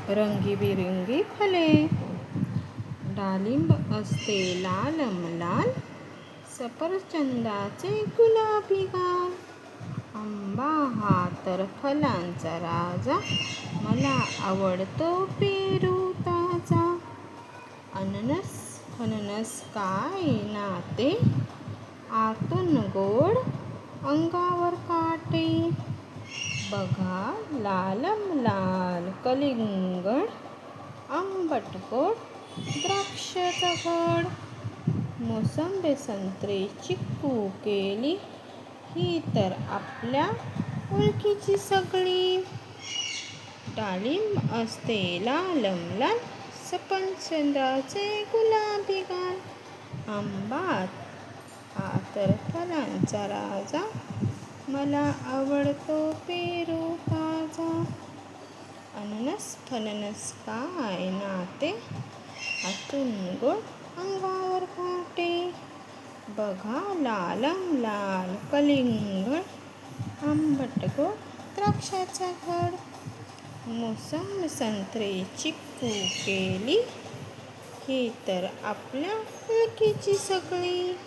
रंगीबिरंगी फले, डाळिंब असते लाल, सफरचंदाचे गुलाबी गाल. आंबा हा तर फलांचा राजा, मला आवडतो पेरू ताजा. अननस फणस काय नाते, आतून गोड अंगावर काटे. बघा लाल कलिंगड, आंबट गोड द्राक्षाचा घड. मोसंबी संत्री चिक्कू केली, ही तर आपल्या ओळखीची सगळी. डाळिंब असते लाल, सफरचंदाचे गुलाबी गाल. आंबा हा तर फळांचा राजा, मला आवडतो पेरू ताजा. अननस फणस काय नाते, आतून गोड अंगावर काटे. बघा लाल कलिंगड, आंबट गोड द्राक्षाचा घड. मोसंबी संत्री चिक्कू केली, ही तर आपल्या ओळखीची सगळी.